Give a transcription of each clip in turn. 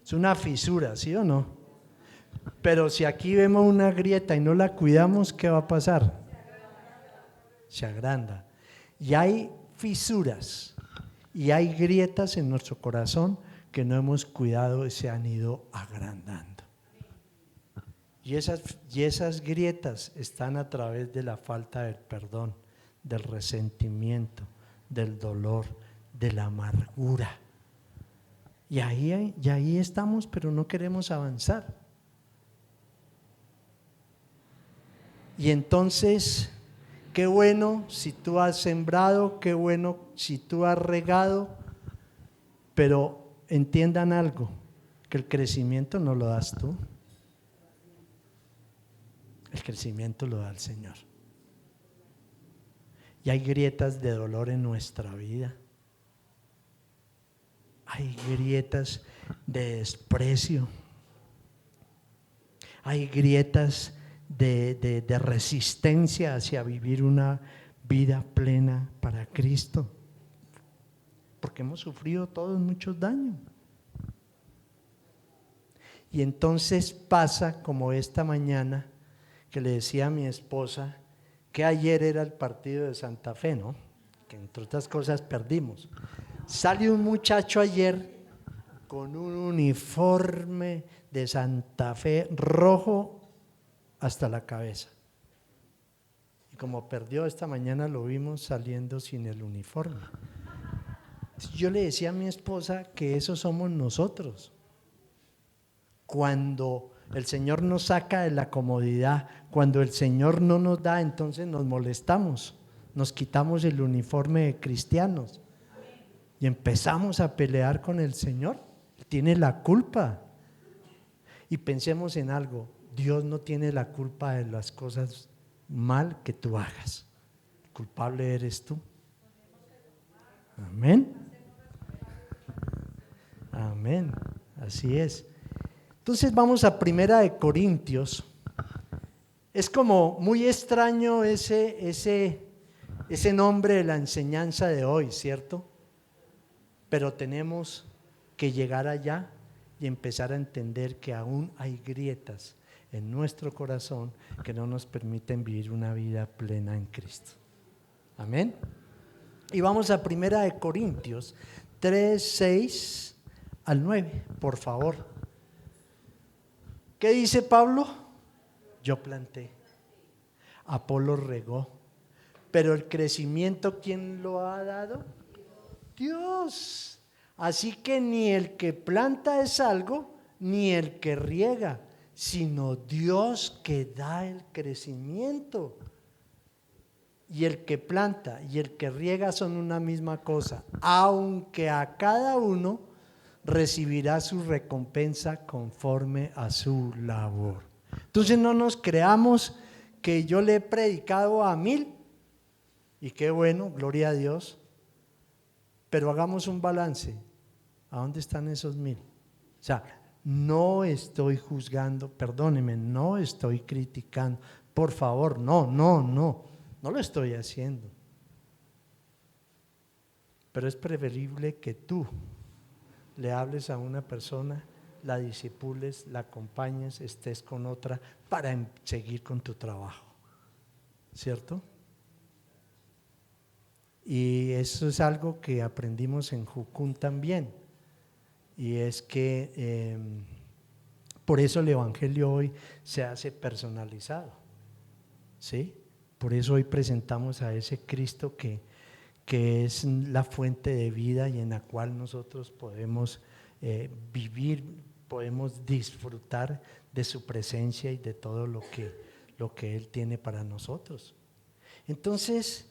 Es una fisura, ¿sí o no? Pero si aquí vemos una grieta y no la cuidamos, ¿qué va a pasar? Se agranda. Y hay fisuras y hay grietas en nuestro corazón que no hemos cuidado y se han ido agrandando. Y esas grietas están a través de la falta del perdón, del resentimiento, del dolor, de la amargura. Y ahí estamos, pero no queremos avanzar. Y entonces, qué bueno si tú has sembrado, qué bueno si tú has regado, pero entiendan algo, que el crecimiento no lo das tú. El crecimiento lo da el Señor. Y hay grietas de dolor en nuestra vida. Hay grietas de desprecio. Hay grietas de resistencia hacia vivir una vida plena para Cristo. Porque hemos sufrido todos muchos daños. Y entonces pasa como esta mañana que le decía a mi esposa que ayer era el partido de Santa Fe, ¿no? Que entre otras cosas perdimos. Sale un muchacho ayer con un uniforme de Santa Fe rojo hasta la cabeza. Y como perdió esta mañana lo vimos saliendo sin el uniforme. Yo le decía a mi esposa que eso somos nosotros. Cuando el Señor nos saca de la comodidad, cuando el Señor no nos da, entonces nos molestamos, nos quitamos el uniforme de cristianos y empezamos a pelear con el Señor. Él tiene la culpa. Y pensemos en algo, Dios no tiene la culpa de las cosas mal que tú hagas. El culpable eres tú. Amén. Amén. Así es. Entonces vamos a 1 Corintios. Es como muy extraño ese nombre de la enseñanza de hoy, ¿cierto? Pero tenemos que llegar allá y empezar a entender que aún hay grietas en nuestro corazón que no nos permiten vivir una vida plena en Cristo. Amén. Y vamos a 1 Corintios 3, 6 al 9, por favor. ¿Qué dice Pablo? Yo planté, Apolo regó, pero el crecimiento, ¿quién lo ha dado? Dios. Así que ni el que planta es algo, ni el que riega, sino Dios que da el crecimiento. Y el que planta y el que riega son una misma cosa, aunque a cada uno recibirá su recompensa conforme a su labor. Entonces no nos creamos que yo le he predicado a 1000 y qué bueno, gloria a Dios, pero hagamos un balance. ¿A dónde están esos 1000? O sea, no estoy juzgando, perdóneme, no estoy criticando, por favor, no lo estoy haciendo. Pero es preferible que tú le hables a una persona, la disipules, la acompañes, estés con otra para seguir con tu trabajo, ¿cierto? Y eso es algo que aprendimos en Jucún también, y es que por eso el evangelio hoy se hace personalizado, ¿sí? Por eso hoy presentamos a ese Cristo que es la fuente de vida y en la cual nosotros podemos vivir, podemos disfrutar de su presencia y de todo lo que Él tiene para nosotros. Entonces,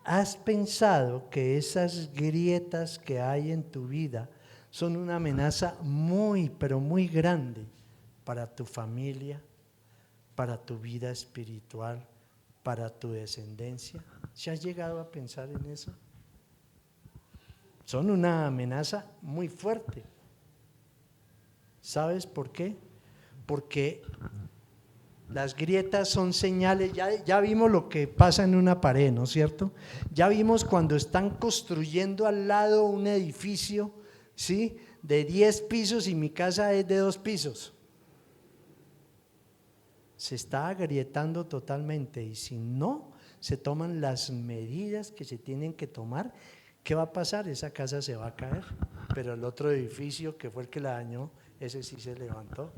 ¿has pensado que esas grietas que hay en tu vida son una amenaza muy, pero muy grande para tu familia, para tu vida espiritual, para tu descendencia? ¿Se has llegado a pensar en eso? Son una amenaza muy fuerte. ¿Sabes por qué? Porque las grietas son señales, ya vimos lo que pasa en una pared, ¿no es cierto? Ya vimos cuando están construyendo al lado un edificio, ¿sí? De 10 pisos y mi casa es de 2 pisos. Se está agrietando totalmente y si no se toman las medidas que se tienen que tomar, ¿qué va a pasar? Esa casa se va a caer, pero el otro edificio que fue el que la dañó, ese sí se levantó,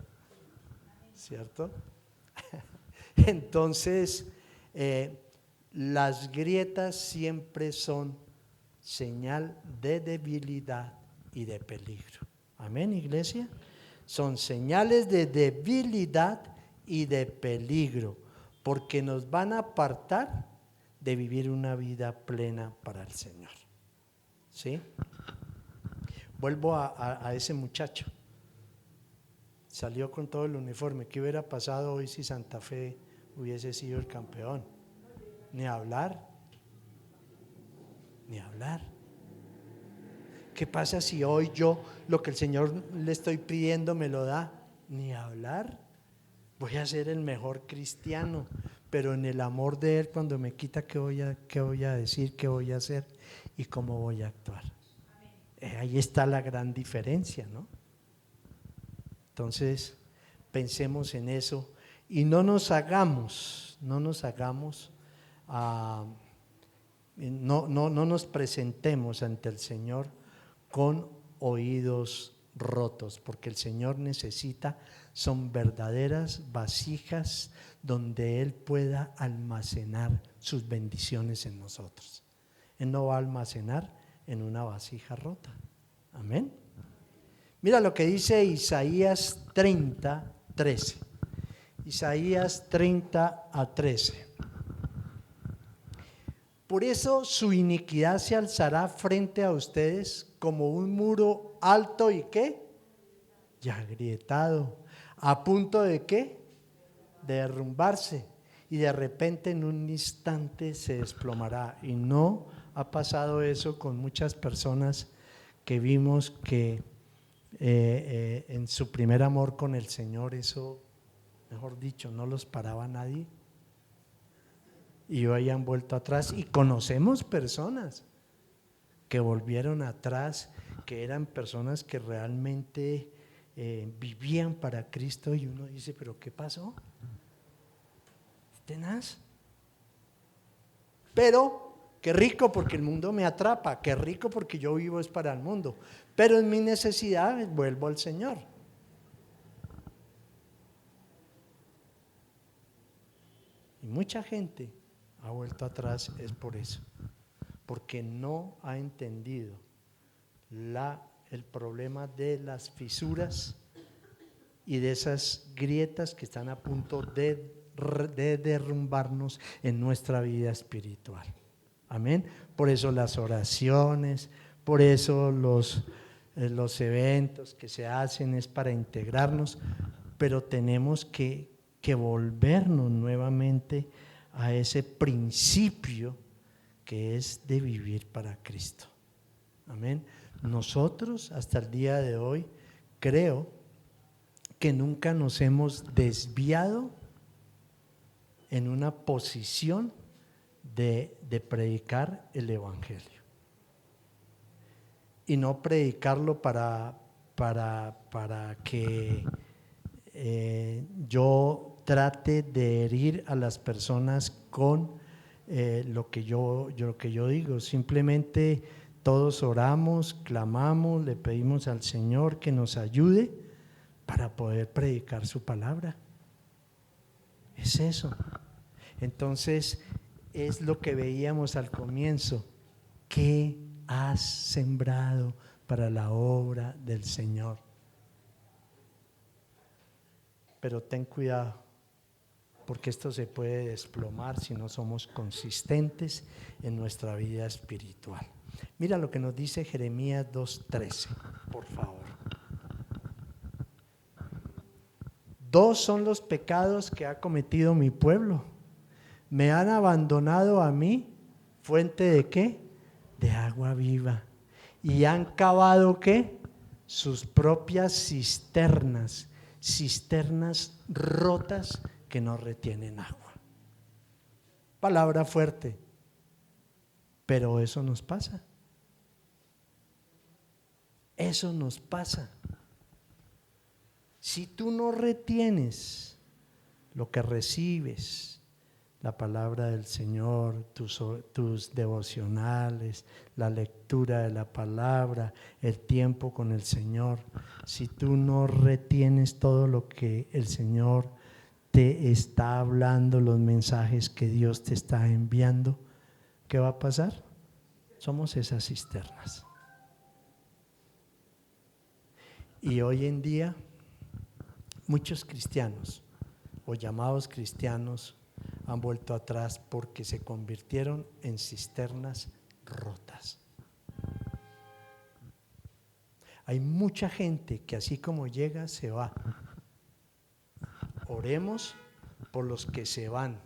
¿cierto? Entonces, las grietas siempre son señal de debilidad y de peligro. Amén, iglesia. Son señales de debilidad y de peligro, porque nos van a apartar de vivir una vida plena para el Señor. ¿Sí? Vuelvo a ese muchacho. Salió con todo el uniforme. ¿Qué hubiera pasado hoy si Santa Fe hubiese sido el campeón? Ni hablar. Ni hablar. ¿Qué pasa si hoy yo lo que el Señor le estoy pidiendo me lo da? Ni hablar. Voy a ser el mejor cristiano, pero en el amor de Él, cuando me quita, ¿qué voy a decir? ¿Qué voy a hacer? ¿Y cómo voy a actuar? Ahí está la gran diferencia, ¿no? Entonces, pensemos en eso y no nos presentemos ante el Señor con oídos rotos, porque el Señor necesita, son verdaderas vasijas donde Él pueda almacenar sus bendiciones en nosotros. Él no va a almacenar en una vasija rota. Amén. Mira lo que dice Isaías 30, 13. Isaías 30 a 13. Por eso su iniquidad se alzará frente a ustedes como un muro alto y ¿qué? Y agrietado, a punto de ¿qué? De derrumbarse, y de repente en un instante se desplomará. Y no ha pasado eso con muchas personas que vimos que en su primer amor con el Señor, eso, mejor dicho, no los paraba nadie. Y hoy han vuelto atrás, y conocemos personas que volvieron atrás, que eran personas que realmente vivían para Cristo, y uno dice, ¿pero qué pasó? Tenaz. Pero qué rico porque el mundo me atrapa, qué rico porque yo vivo es para el mundo, pero en mi necesidad vuelvo al Señor. Y mucha gente ha vuelto atrás es por eso, porque no ha entendido el problema de las fisuras y de esas grietas que están a punto de derrumbarnos en nuestra vida espiritual. Amén. Por eso las oraciones, por eso los eventos que se hacen es para integrarnos, pero tenemos que volvernos nuevamente a ese principio que es de vivir para Cristo. Amén. Nosotros hasta el día de hoy creo que nunca nos hemos desviado en una posición de predicar el Evangelio. Y no predicarlo para que yo trate de herir a las personas con lo que yo digo. Simplemente todos oramos, clamamos, le pedimos al Señor que nos ayude para poder predicar su palabra. Es eso. Entonces, es lo que veíamos al comienzo. ¿Qué has sembrado para la obra del Señor? Pero ten cuidado, porque esto se puede desplomar si no somos consistentes en nuestra vida espiritual. Mira lo que nos dice Jeremías 2:13, por favor. 2 son los pecados que ha cometido mi pueblo. Me han abandonado a mí, fuente de ¿qué? De agua viva. Y han cavado ¿qué? Sus propias cisternas rotas que no retienen agua. Palabra fuerte, pero eso nos pasa. Eso nos pasa. Si tú no retienes lo que recibes, la palabra del Señor, tus devocionales, la lectura de la palabra, el tiempo con el Señor, si tú no retienes todo lo que el Señor te está hablando, los mensajes que Dios te está enviando, ¿qué va a pasar? Somos esas cisternas. Y hoy en día muchos cristianos o llamados cristianos han vuelto atrás porque se convirtieron en cisternas rotas. Hay mucha gente que así como llega se va. Oremos por los que se van,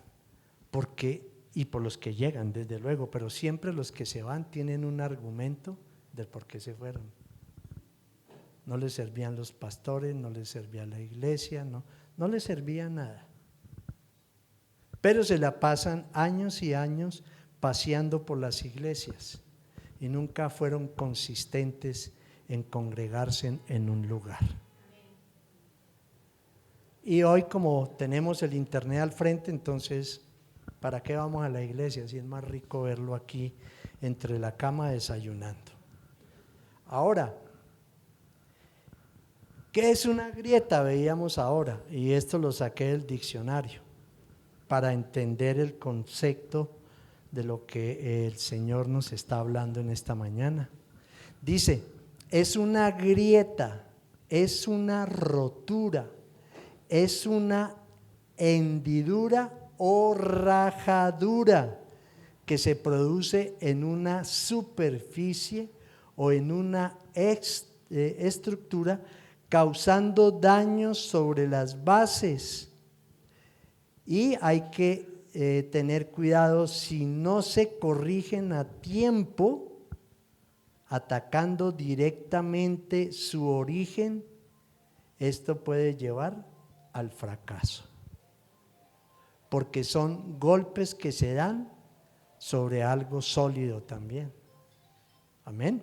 y por los que llegan, desde luego, pero siempre los que se van tienen un argumento del por qué se fueron. No les servían los pastores, no les servía la iglesia, no les servía nada. Pero se la pasan años y años paseando por las iglesias y nunca fueron consistentes en congregarse en un lugar. Y hoy, como tenemos el internet al frente, entonces, ¿para qué vamos a la iglesia si es más rico verlo aquí entre la cama desayunando? Ahora, ¿qué es una grieta? Veíamos ahora, y esto lo saqué del diccionario para entender el concepto de lo que el Señor nos está hablando en esta mañana. Dice, es una grieta, es una rotura, es una hendidura o rajadura que se produce en una superficie o en una estructura, causando daños sobre las bases. Y hay que tener cuidado si no se corrigen a tiempo, atacando directamente su origen, esto puede llevar al fracaso, porque son golpes que se dan sobre algo sólido también. Amén.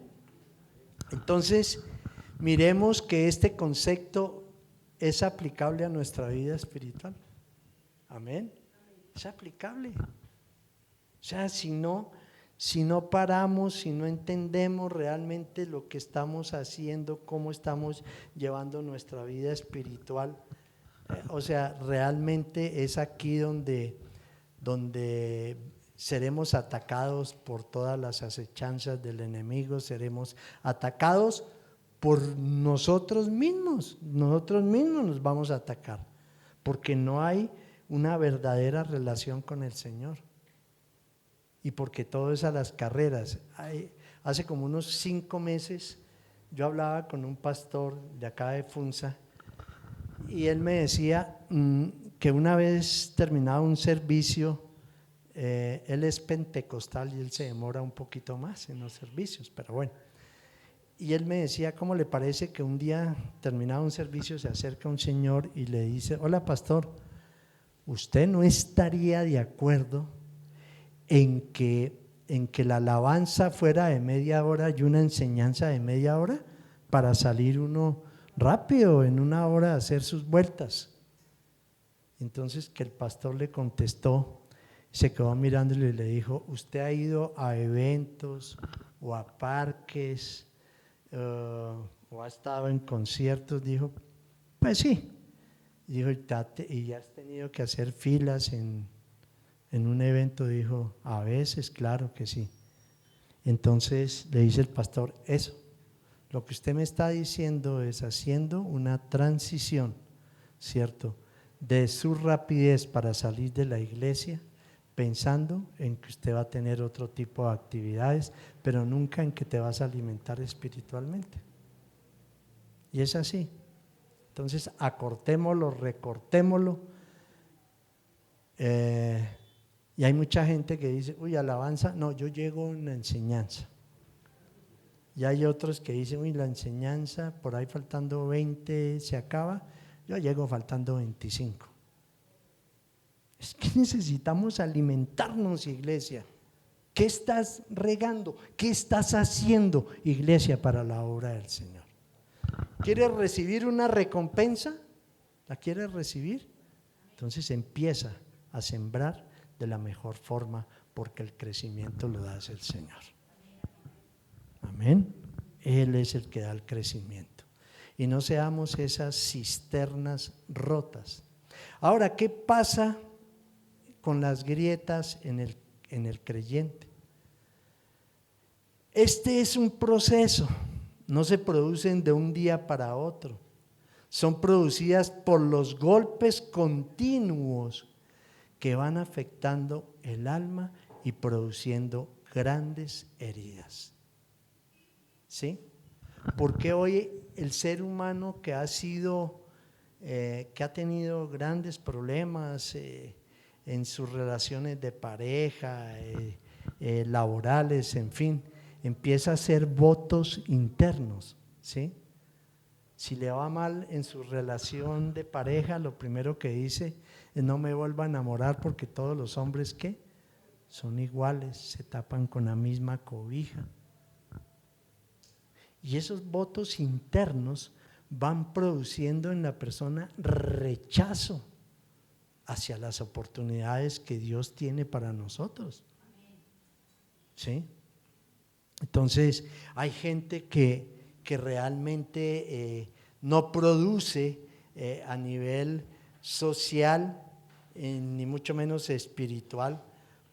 Entonces, miremos que este concepto es aplicable a nuestra vida espiritual. Amén. Es aplicable. O sea, si no paramos, si no entendemos realmente lo que estamos haciendo, cómo estamos llevando nuestra vida espiritual, o sea, realmente es aquí donde seremos atacados por todas las acechanzas del enemigo, seremos atacados por nosotros mismos nos vamos a atacar, porque no hay una verdadera relación con el Señor. Y porque todo es a las carreras. Hace como unos 5 meses yo hablaba con un pastor de acá de Funza y él me decía que una vez terminado un servicio, él es pentecostal y él se demora un poquito más en los servicios, pero bueno. Y él me decía, ¿cómo le parece que un día terminado un servicio se acerca un señor y le dice, hola pastor, ¿usted no estaría de acuerdo en que la alabanza fuera de media hora y una enseñanza de media hora para salir uno rápido en una hora a hacer sus vueltas? Entonces que el pastor le contestó, se quedó mirándole y le dijo, ¿usted ha ido a eventos o a parques o ha estado en conciertos? Dijo, pues sí. Dijo, ¿y ya has tenido que hacer filas en un evento? Dijo, a veces, claro que sí. Entonces le dice el pastor, eso, lo que usted me está diciendo es haciendo una transición, ¿cierto?, de su rapidez para salir de la iglesia, pensando en que usted va a tener otro tipo de actividades, pero nunca en que te vas a alimentar espiritualmente. Y es así. Entonces acortémoslo, recortémoslo. Y hay mucha gente que dice, uy, alabanza, no, yo llego en la enseñanza. Y hay otros que dicen, uy, la enseñanza, por ahí faltando 20 se acaba, yo llego faltando 25. Es que necesitamos alimentarnos, iglesia. ¿Qué estás regando? ¿Qué estás haciendo, iglesia, para la obra del Señor? ¿Quieres recibir una recompensa? ¿La quieres recibir? Entonces empieza a sembrar de la mejor forma, porque el crecimiento lo da el Señor. Amén. Él es el que da el crecimiento. Y no seamos esas cisternas rotas. Ahora, ¿qué pasa con las grietas en el creyente? Este es un proceso, no se producen de un día para otro. Son producidas por los golpes continuos que van afectando el alma y produciendo grandes heridas. ¿Sí? Porque hoy el ser humano que ha tenido grandes problemas en sus relaciones de pareja, laborales, en fin, empieza a hacer votos internos, ¿sí? Si le va mal en su relación de pareja, lo primero que dice es: no me vuelva a enamorar, porque todos los hombres, ¿qué? Son iguales, se tapan con la misma cobija. Y esos votos internos van produciendo en la persona rechazo hacia las oportunidades que Dios tiene para nosotros. ¿Sí? Entonces, hay gente que realmente no produce a nivel social, ni mucho menos espiritual,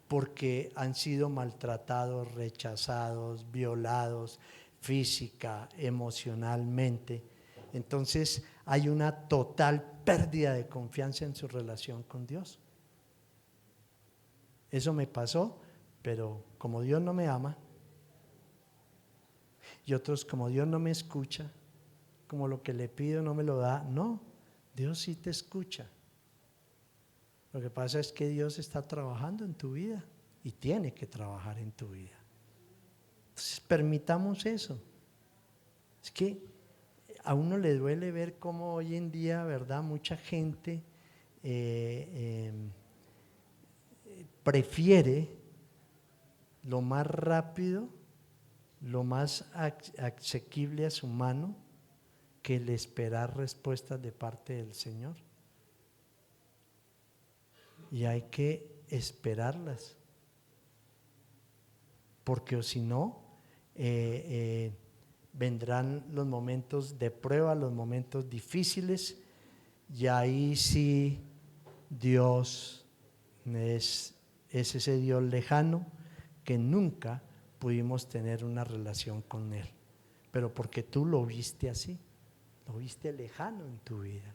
porque han sido maltratados, rechazados, violados física, emocionalmente. Entonces hay una total pérdida de confianza en su relación con Dios. Eso me pasó, pero como Dios no me ama, y otros, como Dios no me escucha, como lo que le pido no me lo da. No, Dios sí te escucha. Lo que pasa es que Dios está trabajando en tu vida y tiene que trabajar en tu vida. Entonces permitamos eso. Es que a uno le duele ver cómo hoy en día, ¿verdad?, mucha gente prefiere lo más rápido, lo más asequible a su mano, que el esperar respuestas de parte del Señor. Y hay que esperarlas, porque o si no, vendrán los momentos de prueba, los momentos difíciles, y ahí sí Dios es ese Dios lejano que nunca pudimos tener una relación con Él, pero porque tú lo viste así, lo viste lejano en tu vida.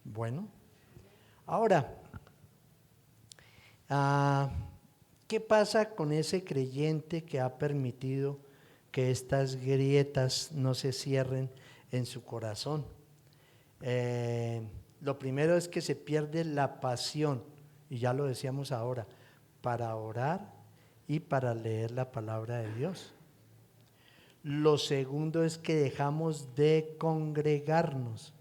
Bueno, ahora, ¿qué pasa con ese creyente que ha permitido que estas grietas no se cierren en su corazón? Lo primero es que se pierde la pasión, y ya lo decíamos ahora, para orar y para leer la palabra de Dios. Lo segundo es que dejamos de congregarnos.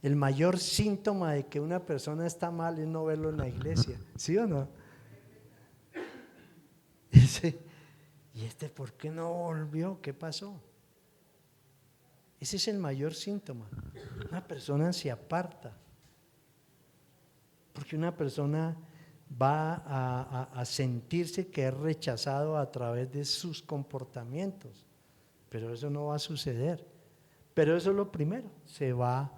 El mayor síntoma de que una persona está mal es no verlo en la iglesia, ¿sí o no? ¿Y por qué no volvió? ¿Qué pasó? Ese es el mayor síntoma. Una persona se aparta, porque una persona va a sentirse que es rechazado a través de sus comportamientos, pero eso no va a suceder. Pero eso es lo primero, se va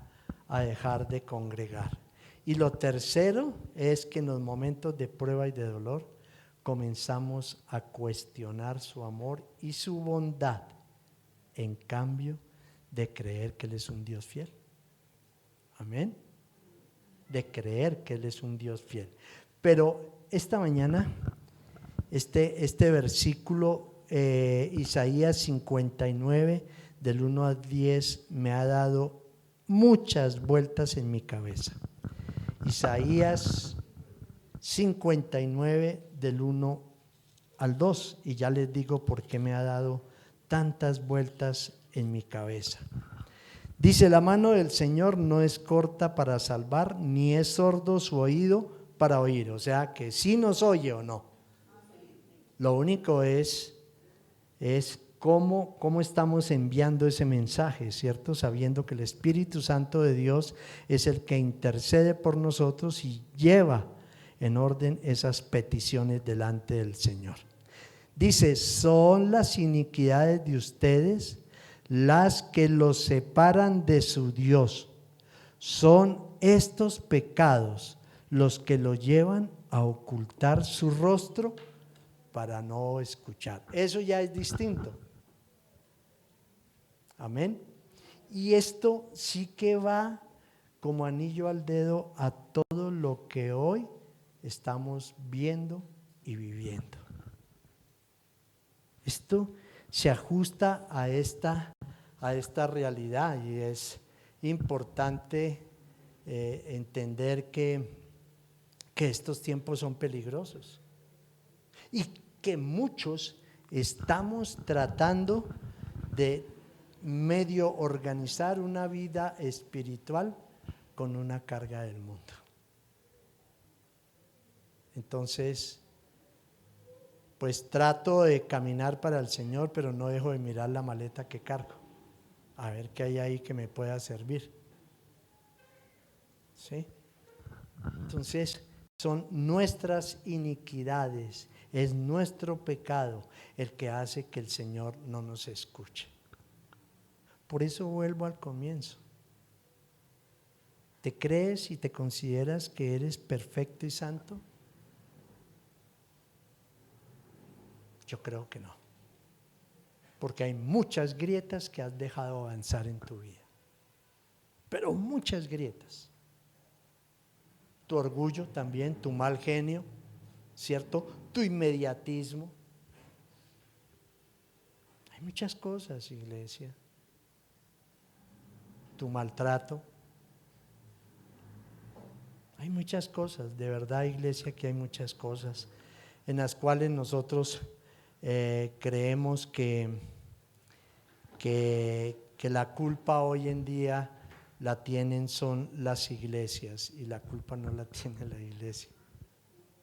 a dejar de congregar. Y lo tercero es que en los momentos de prueba y de dolor comenzamos a cuestionar su amor y su bondad, en cambio de creer que Él es un Dios fiel. Amén. De creer que Él es un Dios fiel. Pero esta mañana, este versículo, Isaías 59, del 1 al 10, me ha dado muchas vueltas en mi cabeza. Isaías 59, del 1 al 2, y ya les digo por qué me ha dado tantas vueltas en mi cabeza. Dice: la mano del Señor no es corta para salvar, ni es sordo su oído para oír. O sea que sí nos oye o no. Lo único es cómo estamos enviando ese mensaje, ¿cierto? Sabiendo que el Espíritu Santo de Dios es el que intercede por nosotros y lleva en orden esas peticiones delante del Señor. Dice, son las iniquidades de ustedes las que los separan de su Dios. Son estos pecados los que lo llevan a ocultar su rostro para no escuchar. Eso ya es distinto. Amén. Y esto sí que va como anillo al dedo a todo lo que hoy estamos viendo y viviendo. Esto se ajusta a esta realidad y es importante entender que estos tiempos son peligrosos y que muchos estamos tratando de medio organizar una vida espiritual con una carga del mundo. Entonces, pues trato de caminar para el Señor, pero no dejo de mirar la maleta que cargo, a ver qué hay ahí que me pueda servir. ¿Sí? Entonces, son nuestras iniquidades, es nuestro pecado el que hace que el Señor no nos escuche. Por eso vuelvo al comienzo. ¿Te crees y te consideras que eres perfecto y santo? Yo creo que no. Porque hay muchas grietas que has dejado avanzar en tu vida. Pero muchas grietas. Tu orgullo también, tu mal genio, ¿cierto? Tu inmediatismo. Hay muchas cosas, iglesia. Tu maltrato. Hay muchas cosas, de verdad, iglesia, que hay muchas cosas en las cuales nosotros creemos que la culpa hoy en día la tienen son las iglesias, y la culpa no la tiene la iglesia.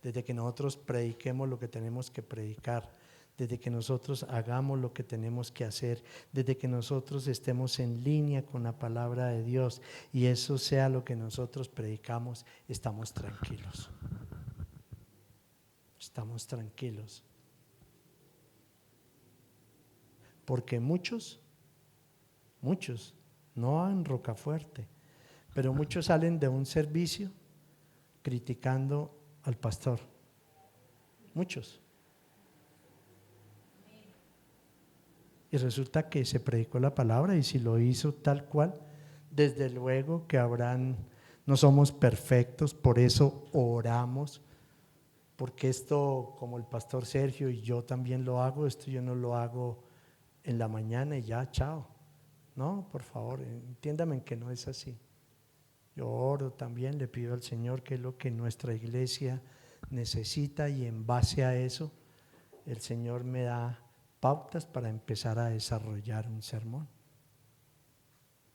Desde que nosotros prediquemos lo que tenemos que predicar, desde que nosotros hagamos lo que tenemos que hacer, desde que nosotros estemos en línea con la palabra de Dios y eso sea lo que nosotros predicamos, estamos tranquilos. Estamos tranquilos. Porque muchos, no en Rocafuerte, pero muchos salen de un servicio criticando al pastor. Muchos. Y resulta que se predicó la palabra y si lo hizo tal cual, desde luego que no somos perfectos, por eso oramos, porque esto, como el pastor Sergio y yo también lo hago, esto yo no lo hago en la mañana y ya, chao. No, por favor, entiéndame que no es así. Yo oro también, le pido al Señor que es lo que nuestra iglesia necesita y en base a eso el Señor me da pautas para empezar a desarrollar un sermón.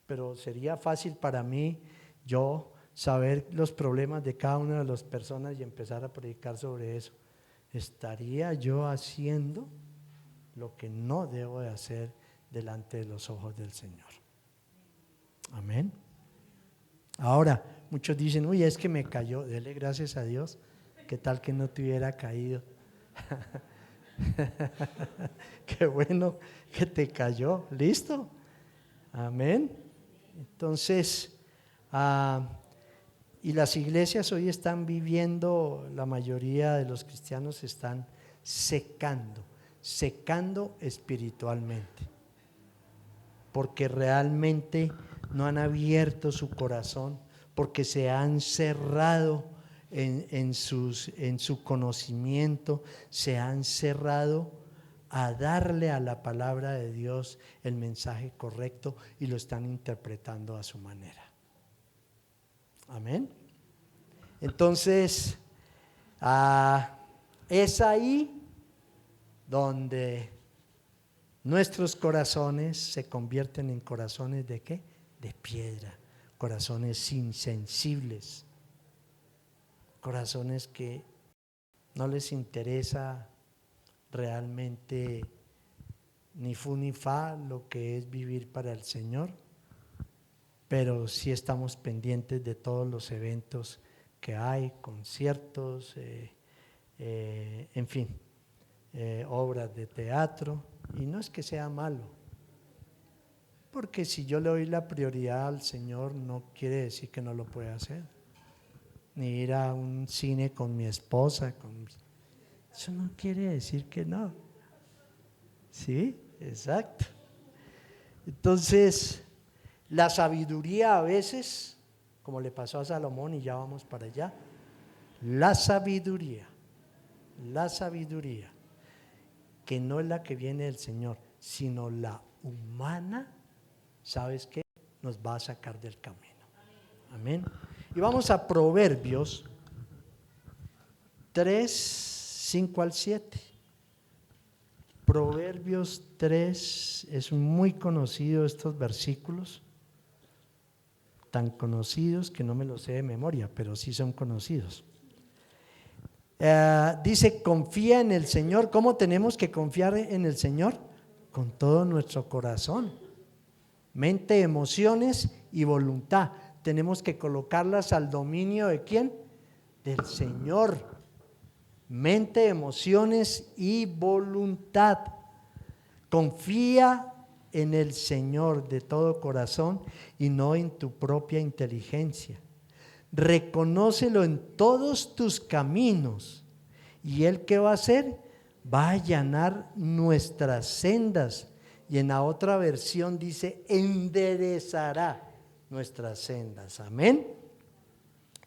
Pero sería fácil para mí yo saber los problemas de cada una de las personas y empezar a predicar sobre eso. Estaría yo haciendo lo que no debo de hacer delante de los ojos del Señor. Amén. Ahora, muchos dicen, uy, es que me cayó. Dele gracias a Dios. ¿Qué tal que no te hubiera caído? Qué bueno que te cayó. ¿Listo? Amén. Entonces, y las iglesias hoy están viviendo, la mayoría de los cristianos están secando espiritualmente, porque realmente no han abierto su corazón, porque se han cerrado en su conocimiento, se han cerrado a darle a la palabra de Dios el mensaje correcto y lo están interpretando a su manera. Amén. Entonces, es ahí donde nuestros corazones se convierten en corazones ¿de qué? De piedra, corazones insensibles, corazones que no les interesa realmente ni fu ni fa lo que es vivir para el Señor, pero sí estamos pendientes de todos los eventos que hay, conciertos, en fin, obras de teatro, y no es que sea malo, porque si yo le doy la prioridad al Señor no quiere decir que no lo pueda hacer, ni ir a un cine con mi esposa, eso no quiere decir que no, ¿sí? Exacto. Entonces, la sabiduría a veces, como le pasó a Salomón, y ya vamos para allá, la sabiduría, que no es la que viene del Señor, sino la humana, ¿sabes qué? Nos va a sacar del camino. Amén. Y vamos a Proverbios 3, 5 al 7. Proverbios 3, es muy conocido estos versículos, tan conocidos que no me los sé de memoria, pero sí son conocidos. Dice, confía en el Señor. ¿Cómo tenemos que confiar en el Señor? Con todo nuestro corazón, mente, emociones y voluntad. Tenemos que colocarlas al dominio ¿de quién? Del Señor. Mente, emociones y voluntad. Confía en el Señor de todo corazón y no en tu propia inteligencia. Reconócelo en todos tus caminos y Él ¿qué va a hacer? Va a allanar nuestras sendas. Y en la otra versión dice enderezará nuestras sendas. Amén.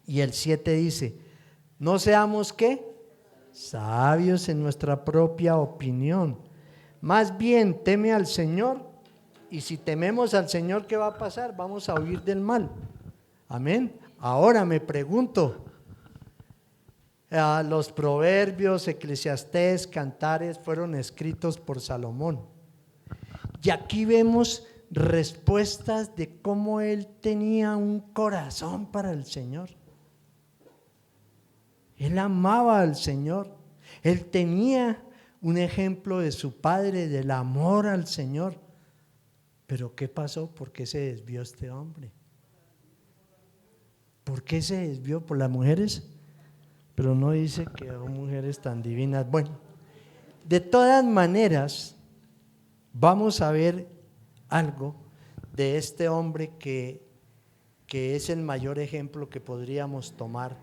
Y el 7 dice, no seamos ¿qué? Sabios en nuestra propia opinión, más bien teme al Señor, y si tememos al Señor, ¿qué va a pasar? Vamos a huir del mal. Amén. Ahora me pregunto, los proverbios, Eclesiastés, Cantares fueron escritos por Salomón, y aquí vemos respuestas de cómo él tenía un corazón para el Señor. Él amaba al Señor, él tenía un ejemplo de su padre, del amor al Señor. Pero ¿qué pasó? ¿Por qué se desvió este hombre? ¿Por qué se desvió? ¿Por las mujeres? Pero no dice que son mujeres tan divinas. Bueno, de todas maneras, vamos a ver algo de este hombre que es el mayor ejemplo que podríamos tomar,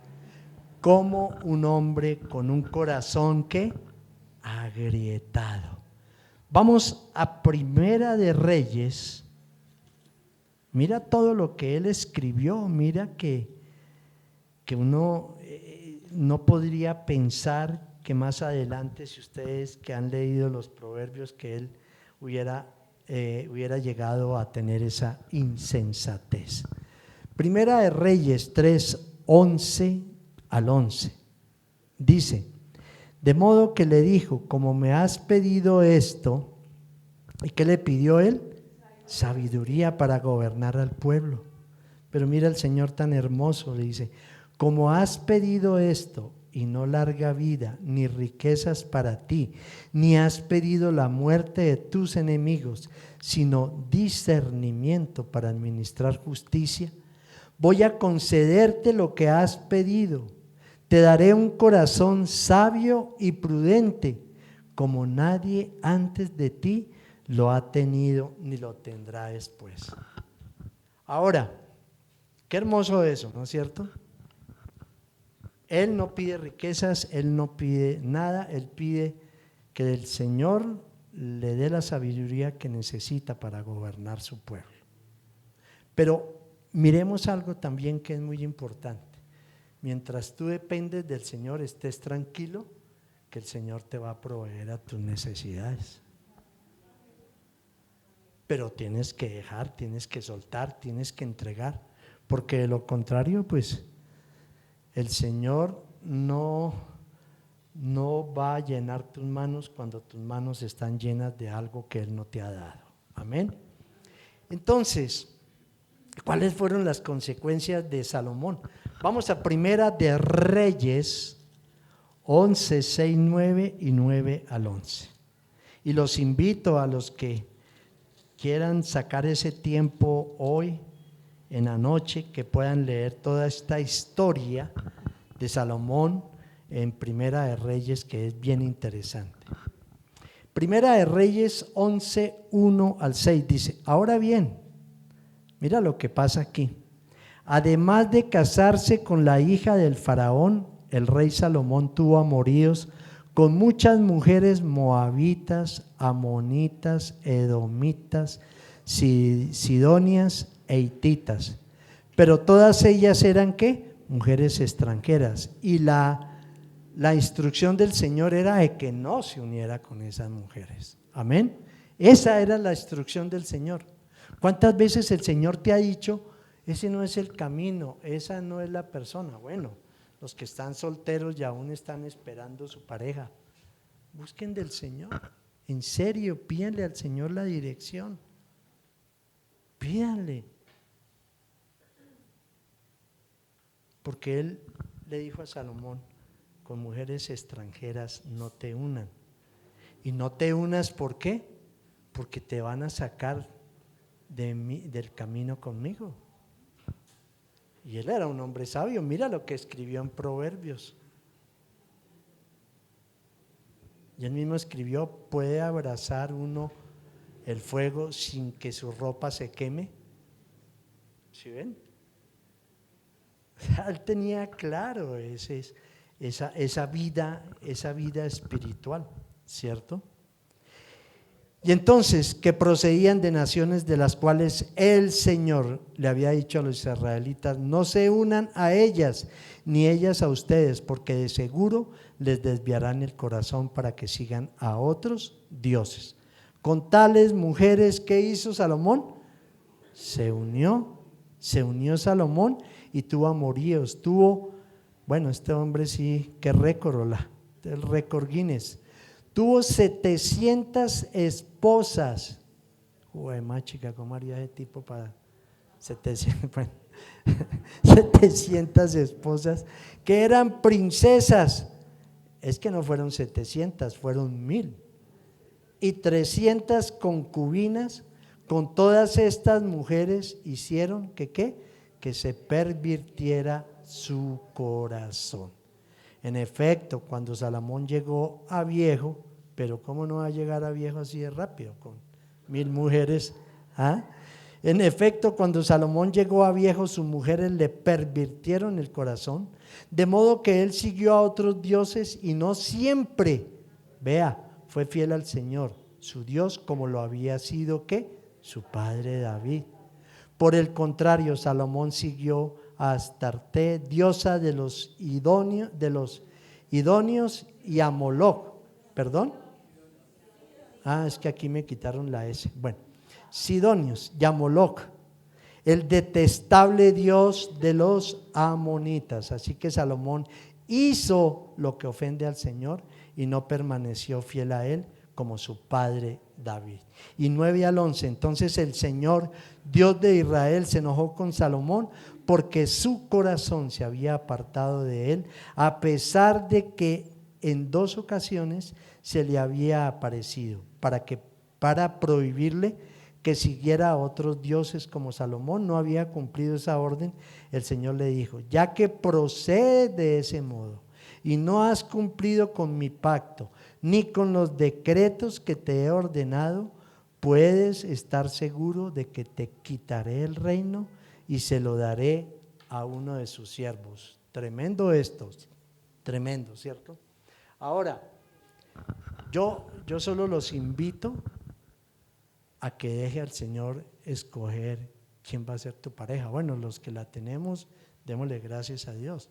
como un hombre con un corazón que agrietado. Vamos a Primera de Reyes. Mira todo lo que él escribió. Mira que uno no podría pensar que más adelante, si ustedes que han leído los proverbios, que él hubiera llegado a tener esa insensatez. Primera de Reyes 3, 11 al 11. Dice, de modo que le dijo, como me has pedido esto, ¿y qué le pidió él? Sabiduría para gobernar al pueblo. Pero mira el Señor tan hermoso, le dice, como has pedido esto y no larga vida, ni riquezas para ti, ni has pedido la muerte de tus enemigos, sino discernimiento para administrar justicia, voy a concederte lo que has pedido. Te daré un corazón sabio y prudente, como nadie antes de ti lo ha tenido ni lo tendrá después. Ahora, qué hermoso eso, ¿no es cierto? Él no pide riquezas, él no pide nada, él pide que el Señor le dé la sabiduría que necesita para gobernar su pueblo. Pero miremos algo también que es muy importante. Mientras tú dependes del Señor, estés tranquilo que el Señor te va a proveer a tus necesidades. Pero tienes que dejar, tienes que soltar, tienes que entregar, porque de lo contrario, pues el Señor no va a llenar tus manos cuando tus manos están llenas de algo que Él no te ha dado. Amén. Entonces, ¿cuáles fueron las consecuencias de Salomón? Vamos a Primera de Reyes 11, 6, 9 y 9 al 11. Y los invito a los que quieran sacar ese tiempo hoy en la noche, que puedan leer toda esta historia de Salomón en Primera de Reyes, que es bien interesante. Primera de Reyes 11, 1 al 6 dice: ahora bien, mira lo que pasa aquí. Además de casarse con la hija del faraón, el rey Salomón tuvo amoríos con muchas mujeres moabitas, amonitas, edomitas, sidonias e hititas, pero todas ellas eran ¿qué? Mujeres extranjeras, y la instrucción del Señor era de que no se uniera con esas mujeres. Amén. Esa era la instrucción del Señor. ¿Cuántas veces el Señor te ha dicho: ese no es el camino, esa no es la persona? Bueno, los que están solteros y aún están esperando su pareja, busquen del Señor. En serio, pídanle al Señor la dirección. Pídanle. Porque Él le dijo a Salomón: con mujeres extranjeras no te unan. Y no te unas, ¿por qué? Porque te van a sacar del camino conmigo. Y él era un hombre sabio. Mira lo que escribió en Proverbios. Y él mismo escribió: ¿puede abrazar uno el fuego sin que su ropa se queme? ¿Sí ven? Él tenía claro esa vida espiritual, ¿cierto? Y entonces, que procedían de naciones de las cuales el Señor le había dicho a los israelitas: no se unan a ellas, ni ellas a ustedes, porque de seguro les desviarán el corazón para que sigan a otros dioses. Con tales mujeres, ¿qué hizo Salomón? Se unió Salomón y tuvo amoríos. Bueno, este hombre sí, qué récord, el récord Guinness. Tuvo 700 esposas. Uy, más chica, ¿cómo haría ese tipo para 700? Bueno, 700 esposas que eran princesas. Es que no fueron 700, fueron 1000. Y 300 concubinas. Con todas estas mujeres hicieron que se pervirtiera su corazón. En efecto, cuando Salomón llegó a viejo, pero ¿cómo no va a llegar a viejo así de rápido? Con 1000 mujeres. ¿Ah? En efecto, cuando Salomón llegó a viejo, sus mujeres le pervirtieron el corazón, de modo que él siguió a otros dioses y no siempre, fue fiel al Señor, su Dios, como lo había sido su padre David. Por el contrario, Salomón siguió a Astarte, diosa de los idóneos, y a Moloc. ¿Perdón? Es que aquí me quitaron la S. Bueno, Sidonios y a Moloc, el detestable dios de los amonitas. Así que Salomón hizo lo que ofende al Señor y no permaneció fiel a él como su padre David. Y 9 al 11, entonces el Señor, Dios de Israel, se enojó con Salomón porque su corazón se había apartado de él, a pesar de que en 2 ocasiones se le había aparecido para prohibirle que siguiera a otros dioses. Como Salomón no había cumplido esa orden, el Señor le dijo: ya que procedes de ese modo y no has cumplido con mi pacto ni con los decretos que te he ordenado, puedes estar seguro de que te quitaré el reino y se lo daré a uno de sus siervos. Tremendo esto, tremendo, ¿cierto? Ahora, yo solo los invito a que deje al Señor escoger quién va a ser tu pareja. Bueno, los que la tenemos, démosle gracias a Dios,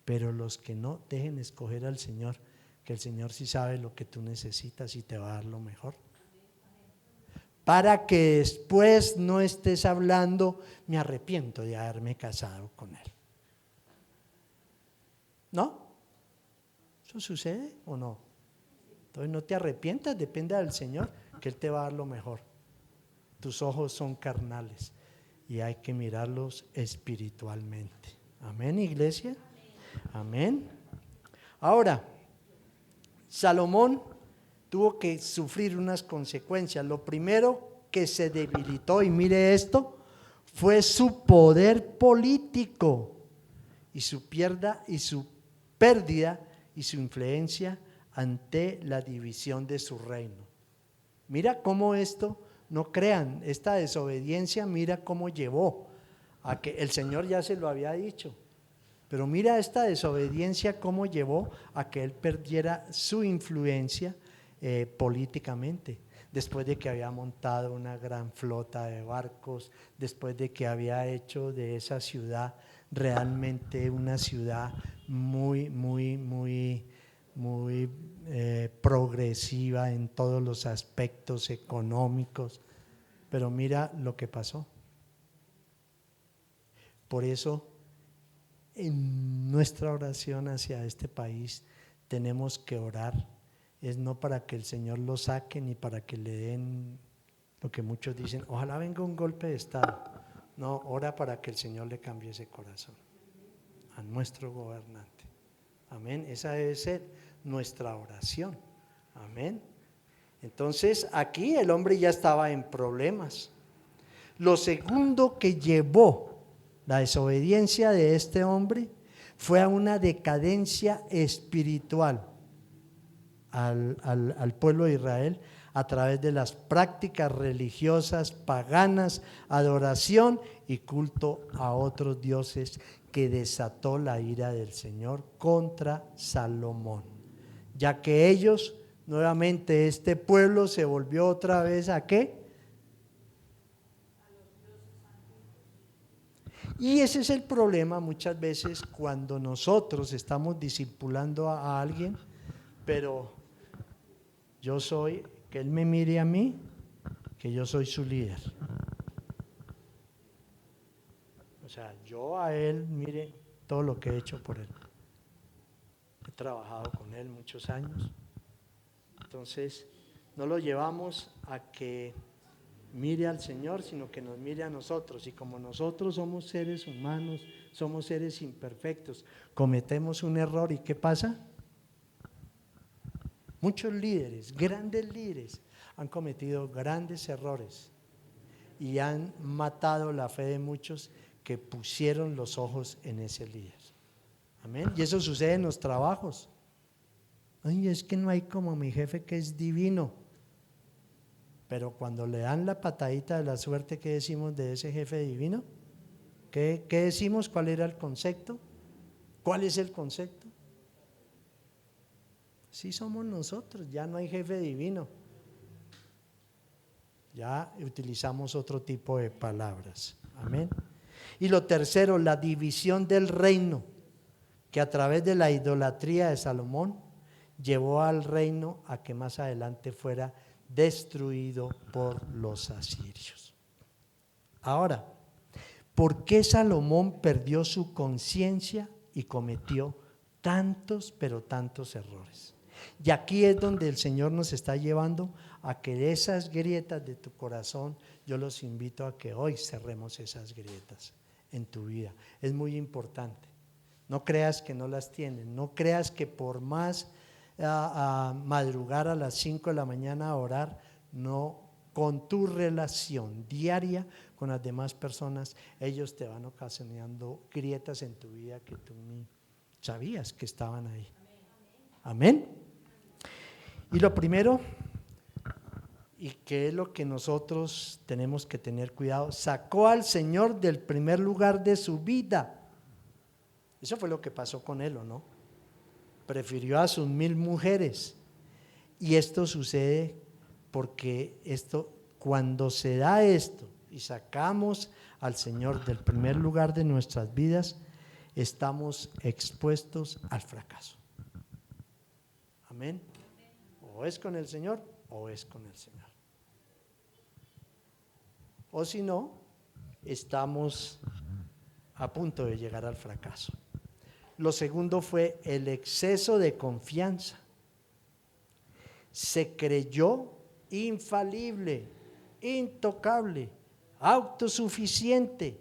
pero los que no, dejen escoger al Señor, que el Señor sí sabe lo que tú necesitas y te va a dar lo mejor, para que después no estés hablando: me arrepiento de haberme casado con él. ¿No? ¿Eso sucede o no? Entonces no te arrepientas, dependa del Señor, que Él te va a dar lo mejor. Tus ojos son carnales y hay que mirarlos espiritualmente. Amén, iglesia. Amén. Ahora, Salomón tuvo que sufrir unas consecuencias. Lo primero que se debilitó, y mire esto, fue su poder político y su pérdida y su influencia ante la división de su reino. Mira cómo esto, no crean, esta desobediencia, mira cómo llevó a que el Señor ya se lo había dicho, pero mira esta desobediencia cómo llevó a que él perdiera su influencia políticamente, después de que había montado una gran flota de barcos, después de que había hecho de esa ciudad realmente una ciudad muy progresiva en todos los aspectos económicos. Pero mira lo que pasó. Por eso, en nuestra oración hacia este país tenemos que orar, es no para que el Señor lo saque ni para que le den lo que muchos dicen, ojalá venga un golpe de Estado. No, ora para que el Señor le cambie ese corazón a nuestro gobernante. Amén, esa debe ser nuestra oración. Amén. Entonces aquí el hombre ya estaba en problemas. Lo segundo que llevó la desobediencia de este hombre fue a una decadencia espiritual al pueblo de Israel a través de las prácticas religiosas paganas, adoración y culto a otros dioses, que desató la ira del Señor contra Salomón, ya que ellos, nuevamente este pueblo se volvió otra vez ¿a qué? Y ese es el problema muchas veces cuando nosotros estamos discipulando a alguien, pero yo soy, que él me mire a mí, que yo soy su líder. O sea, yo a él, mire todo lo que he hecho por él. He trabajado con él muchos años. Entonces, no lo llevamos a que mire al Señor, sino que nos mire a nosotros. Y como nosotros somos seres humanos, somos seres imperfectos, cometemos un error. ¿Y qué pasa? Muchos líderes, grandes líderes, han cometido grandes errores y han matado la fe de muchos que pusieron los ojos en ese líder. Amén. Y eso sucede en los trabajos. Ay, es que no hay como mi jefe que es divino. Pero cuando le dan la patadita de la suerte, ¿qué decimos de ese jefe divino? ¿Qué decimos? ¿Cuál era el concepto? ¿Cuál es el concepto? Sí somos nosotros, ya no hay jefe divino. Ya utilizamos otro tipo de palabras. Amén. Y lo tercero, la división del reino, que a través de la idolatría de Salomón llevó al reino a que más adelante fuera destruido por los asirios. Ahora, ¿por qué Salomón perdió su conciencia y cometió tantos, pero tantos errores? Y aquí es donde el Señor nos está llevando a que de esas grietas de tu corazón, yo los invito a que hoy cerremos esas grietas en tu vida. Es muy importante. No creas que no las tienes, no creas que por más a madrugar a las 5 de la mañana a orar, no, con tu relación diaria con las demás personas, ellos te van ocasionando grietas en tu vida que tú ni sabías que estaban ahí. Amén. Y lo primero, y que es lo que nosotros tenemos que tener cuidado, sacó al Señor del primer lugar de su vida. Eso fue lo que pasó con él, ¿o no? Prefirió a sus 1000 mujeres. Y esto sucede porque cuando se da esto y sacamos al Señor del primer lugar de nuestras vidas, estamos expuestos al fracaso. Amén. O es con el Señor o es con el Señor. O si no, estamos a punto de llegar al fracaso. Lo segundo fue el exceso de confianza. Se creyó infalible, intocable, autosuficiente,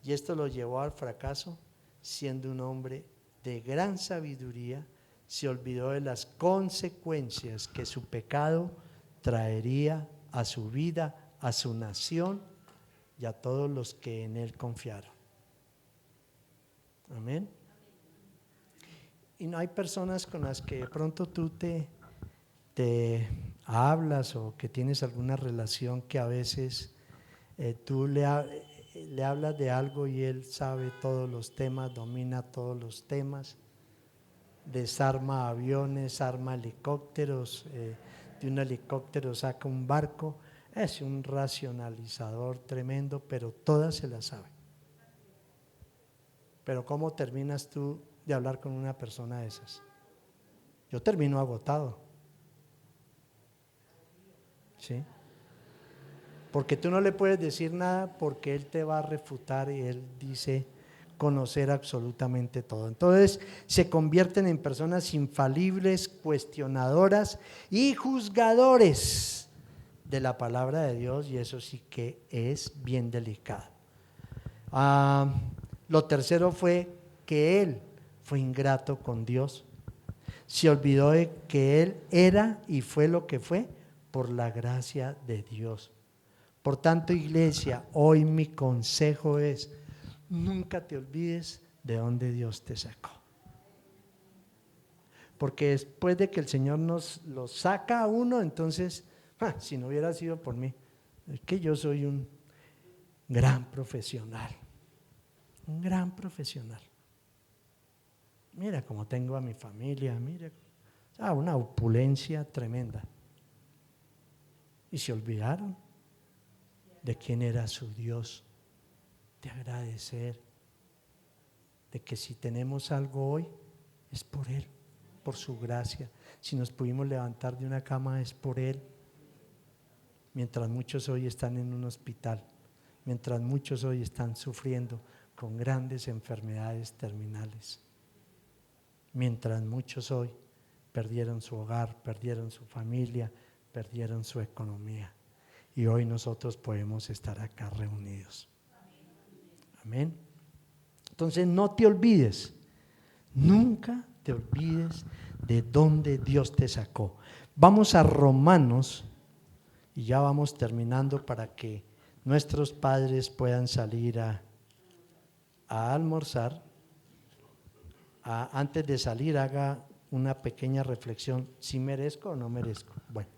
y esto lo llevó al fracaso, siendo un hombre de gran sabiduría, se olvidó de las consecuencias que su pecado traería a su vida, a su nación y a todos los que en él confiaron. Amén. Y no hay personas con las que de pronto tú te hablas o que tienes alguna relación que a veces tú le hablas de algo y él sabe todos los temas, domina todos los temas, desarma aviones, arma helicópteros, de un helicóptero saca un barco, es un racionalizador tremendo, pero todas se las sabe. Pero ¿cómo terminas tú de hablar con una persona de esas? Yo termino agotado. ¿Sí? Porque tú no le puedes decir nada porque él te va a refutar y él dice conocer absolutamente todo. Entonces se convierten en personas infalibles, cuestionadoras y juzgadores de la palabra de Dios, y eso sí que es bien delicado. Lo tercero fue que él fue ingrato con Dios. Se olvidó de que él era y fue lo que fue por la gracia de Dios. Por tanto, iglesia, hoy mi consejo es: nunca te olvides de dónde Dios te sacó. Porque después de que el Señor nos lo saca a uno, entonces, si no hubiera sido por mí, es que yo soy un gran profesional. Un gran profesional. Mira cómo tengo a mi familia, mira, una opulencia tremenda. Y se olvidaron de quién era su Dios, de agradecer, de que si tenemos algo hoy es por Él, por su gracia. Si nos pudimos levantar de una cama es por Él. Mientras muchos hoy están en un hospital, mientras muchos hoy están sufriendo con grandes enfermedades terminales, mientras muchos hoy perdieron su hogar, perdieron su familia, perdieron su economía, y hoy nosotros podemos estar acá reunidos. Amén. Entonces no te olvides, nunca te olvides de dónde Dios te sacó. Vamos a Romanos y ya vamos terminando para que nuestros padres puedan salir a almorzar. Antes de salir haga una pequeña reflexión: ¿si merezco o no merezco? Bueno.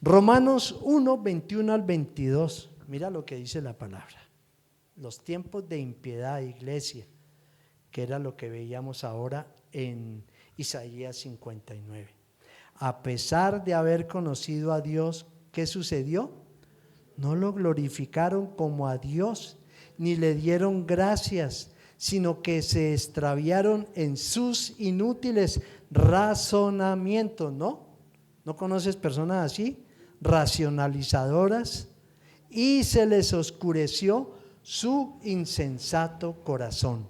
Romanos 1, 21 al 22, mira lo que dice la palabra. Los tiempos de impiedad, iglesia, que era lo que veíamos ahora en Isaías 59. A pesar de haber conocido a Dios, ¿qué sucedió? No lo glorificaron como a Dios, ni le dieron gracias, sino que se extraviaron en sus inútiles razonamientos. ¿No conoces personas así? Racionalizadoras, y se les oscureció su insensato corazón.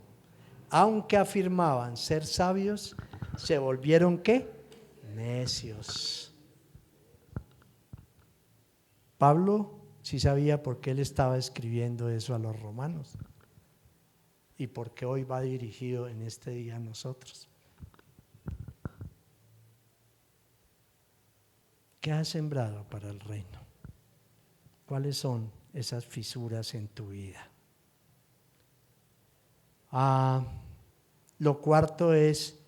Aunque afirmaban ser sabios, se volvieron ¿qué? Necios. Pablo sí sabía por qué él estaba escribiendo eso a los romanos y por qué hoy va dirigido en este día a nosotros. ¿Qué has sembrado para el reino? ¿Cuáles son esas fisuras en tu vida? Lo cuarto es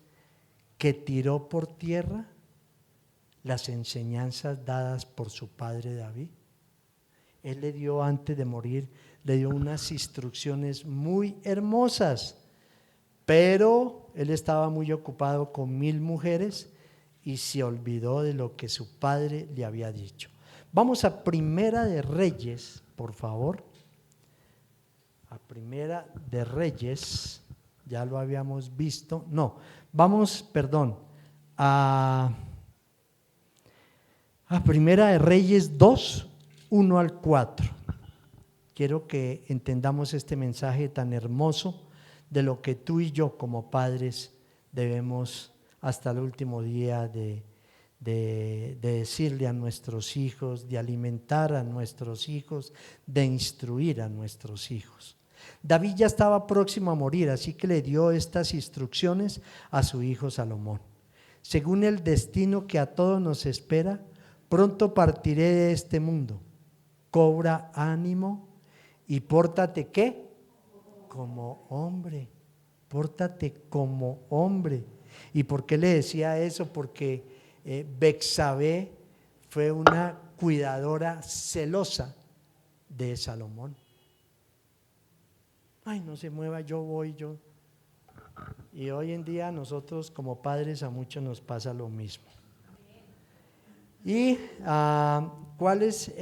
que tiró por tierra las enseñanzas dadas por su padre David. Él le dio, antes de morir, le dio unas instrucciones muy hermosas, pero él estaba muy ocupado con 1000 mujeres y se olvidó de lo que su padre le había dicho. Vamos a Primera de Reyes, por favor. A Primera de Reyes, ya lo habíamos visto. No, vamos, perdón, a Primera de Reyes 2, 1 al 4. Quiero que entendamos este mensaje tan hermoso de lo que tú y yo como padres debemos hasta el último día de decirle a nuestros hijos, de alimentar a nuestros hijos, de instruir a nuestros hijos. David ya estaba próximo a morir, así que le dio estas instrucciones a su hijo Salomón. Según el destino que a todos nos espera, pronto partiré de este mundo. Cobra ánimo y pórtate ¿qué? Como hombre. Pórtate como hombre. ¿Y por qué le decía eso? Porque Betsabé fue una cuidadora celosa de Salomón. Ay, no se mueva, yo voy, yo. Y hoy en día nosotros como padres a muchos nos pasa lo mismo. Y ¿cuáles?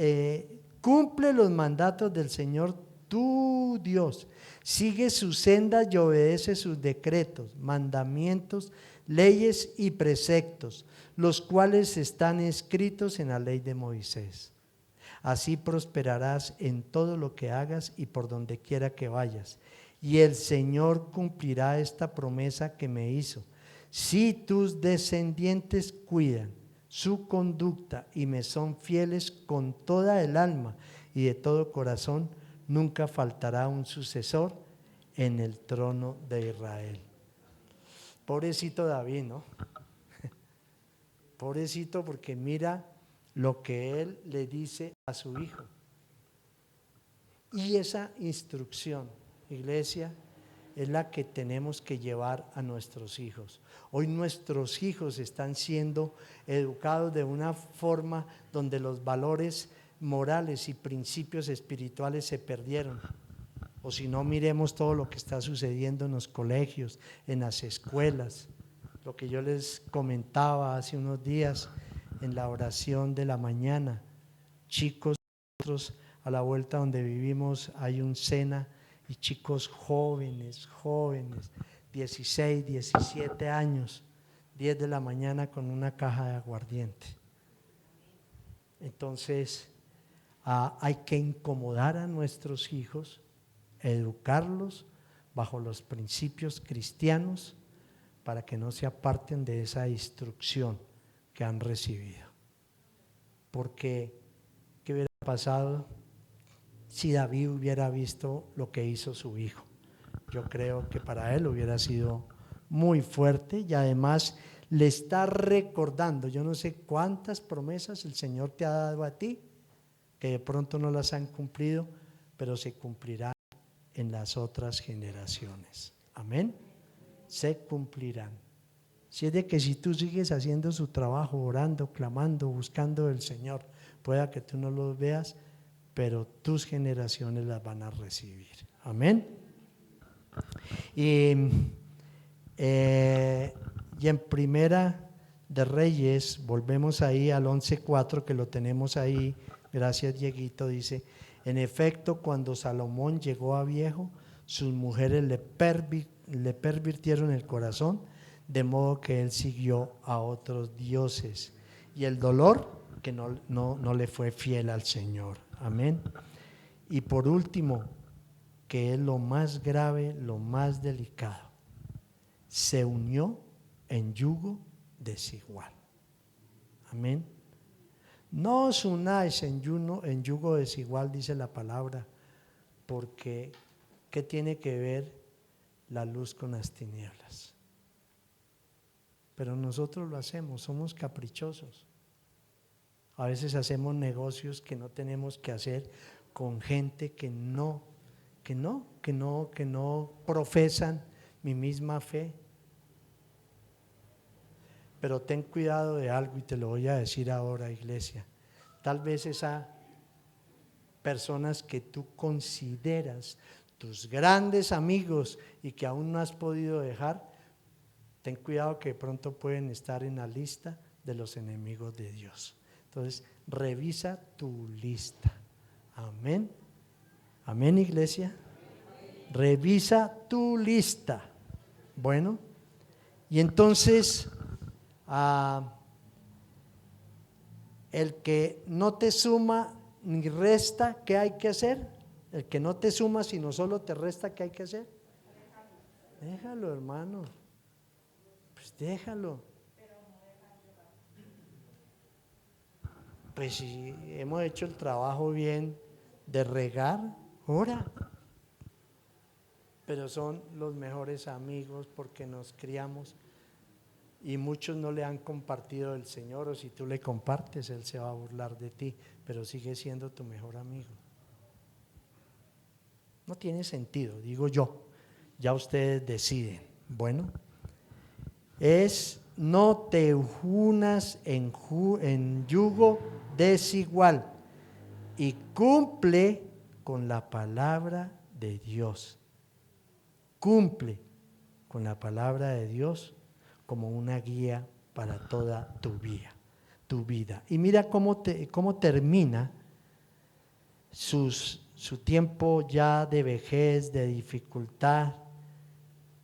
Cumple los mandatos del Señor tu Dios, sigue sus sendas y obedece sus decretos, mandamientos, leyes y preceptos, los cuales están escritos en la ley de Moisés. Así prosperarás en todo lo que hagas y por donde quiera que vayas. Y el Señor cumplirá esta promesa que me hizo. Si tus descendientes cuidan su conducta y me son fieles con toda el alma y de todo corazón, nunca faltará un sucesor en el trono de Israel. Pobrecito David, ¿no? Pobrecito, porque mira lo que él le dice a su hijo. Y esa instrucción, iglesia, es la que tenemos que llevar a nuestros hijos. Hoy nuestros hijos están siendo educados de una forma donde los valores morales y principios espirituales se perdieron. O si no, miremos todo lo que está sucediendo en los colegios, en las escuelas. Lo que yo les comentaba hace unos días en la oración de la mañana. Chicos, nosotros a la vuelta donde vivimos hay un SENA y chicos jóvenes, 16, 17 años, 10 de la mañana con una caja de aguardiente. Entonces, hay que incomodar a nuestros hijos, educarlos bajo los principios cristianos para que no se aparten de esa instrucción que han recibido. Porque, ¿qué hubiera pasado si David hubiera visto lo que hizo su hijo? Yo creo que para él hubiera sido muy fuerte y además le está recordando, yo no sé cuántas promesas el Señor te ha dado a ti, que de pronto no las han cumplido, pero se cumplirán en las otras generaciones. Amén. Se cumplirán. Si es de que si tú sigues haciendo su trabajo, orando, clamando, buscando del Señor, pueda que tú no los veas, pero tus generaciones las van a recibir. Amén. Y en Primera de Reyes, volvemos ahí al 11:4, que lo tenemos ahí, gracias Dieguito, dice: en efecto, cuando Salomón llegó a viejo, sus mujeres le pervirtieron el corazón, de modo que él siguió a otros dioses, y el dolor que no le fue fiel al Señor. Amén. Y por último, que es lo más grave, lo más delicado, se unió en yugo desigual. Amén. No os unáis en yugo desigual, dice la palabra, porque ¿qué tiene que ver la luz con las tinieblas? Pero nosotros lo hacemos, somos caprichosos. A veces hacemos negocios que no tenemos que hacer con gente que no profesan mi misma fe. Pero ten cuidado de algo y te lo voy a decir ahora, iglesia. Tal vez esas personas que tú consideras tus grandes amigos y que aún no has podido dejar, ten cuidado que de pronto pueden estar en la lista de los enemigos de Dios. Entonces, revisa tu lista. Amén. Amén, iglesia. Revisa tu lista. Bueno, y entonces, el que no te suma ni resta, ¿qué hay que hacer? El que no te suma sino solo te resta, ¿qué hay que hacer? Déjalo, hermano. Pues déjalo. Pues si hemos hecho el trabajo bien de regar, ora. pero son los mejores amigos porque nos criamos y muchos no le han compartido el Señor, o si tú le compartes, Él se va a burlar de ti, pero sigue siendo tu mejor amigo. No tiene sentido, digo yo, ya ustedes deciden. Bueno, es no te unas en yugo desigual y cumple con la palabra de Dios. Cumple con la palabra de Dios como una guía para toda tu vida. Y mira cómo termina su tiempo ya de vejez, de dificultad,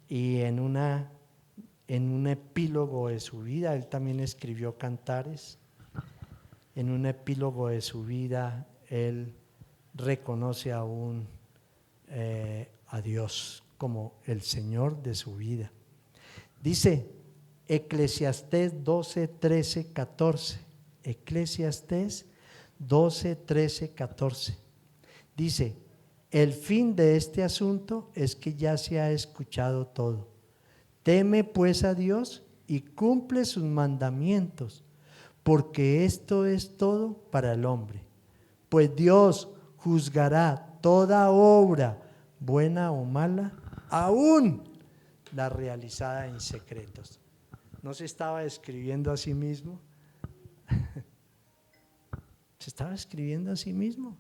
y en un epílogo de su vida, él también escribió cantares. En un epílogo de su vida, él reconoce aún a Dios como el Señor de su vida. Dice Eclesiastés 12, 13, 14. Eclesiastés 12, 13, 14. Dice: el fin de este asunto es que ya se ha escuchado todo. Teme pues a Dios y cumple sus mandamientos, porque esto es todo para el hombre. Pues Dios juzgará toda obra, buena o mala, aún la realizada en secretos. ¿No se estaba escribiendo a sí mismo? Se estaba escribiendo a sí mismo.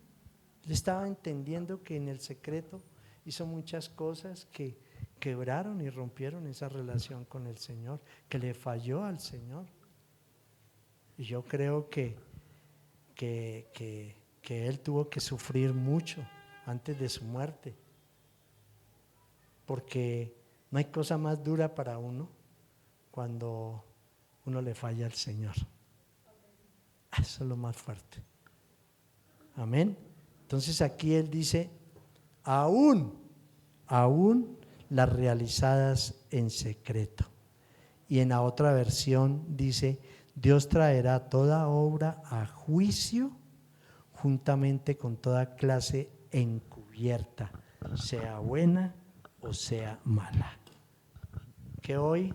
Él estaba entendiendo que en el secreto hizo muchas cosas que quebraron y rompieron esa relación con el Señor, que le falló al Señor. Y yo creo que él tuvo que sufrir mucho antes de su muerte, porque no hay cosa más dura para uno cuando uno le falla al Señor. Eso es lo más fuerte. Amén. Entonces aquí él dice, aún las realizadas en secreto. Y en la otra versión dice, Dios traerá toda obra a juicio juntamente con toda clase encubierta, sea buena o sea mala. Que hoy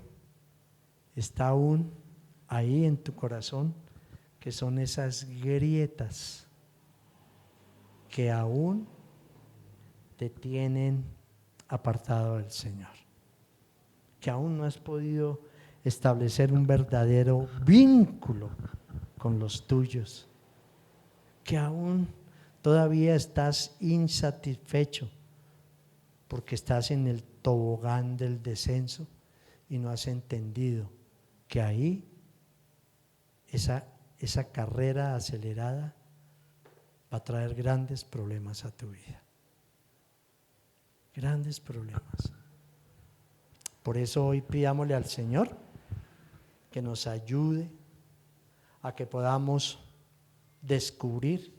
está aún ahí en tu corazón, que son esas grietas que aún te tienen apartado del Señor, que aún no has podido establecer un verdadero vínculo con los tuyos, que aún todavía estás insatisfecho porque estás en el tobogán del descenso y no has entendido que ahí esa carrera acelerada va a traer grandes problemas a tu vida. Grandes problemas. Por eso hoy pidámosle al Señor que nos ayude a que podamos descubrir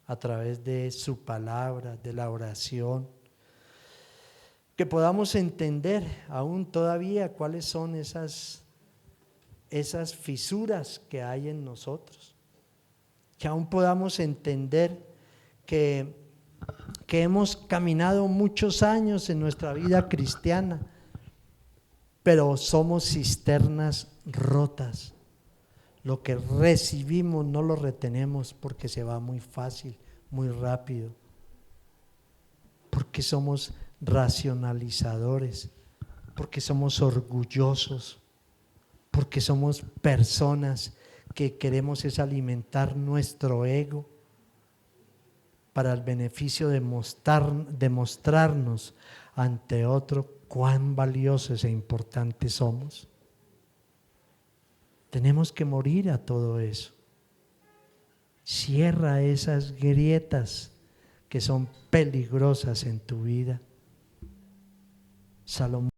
a través de su palabra, de la oración, que podamos entender aún todavía cuáles son esas fisuras que hay en nosotros, que aún podamos entender que hemos caminado muchos años en nuestra vida cristiana, pero somos cisternas rotas. Lo que recibimos no lo retenemos porque se va muy fácil, muy rápido, porque somos racionalizadores, porque somos orgullosos, porque somos personas que queremos es alimentar nuestro ego para el beneficio de mostrarnos ante otro cuán valiosos e importantes somos. Tenemos que morir a todo eso. Cierra esas grietas que son peligrosas en tu vida. Salomón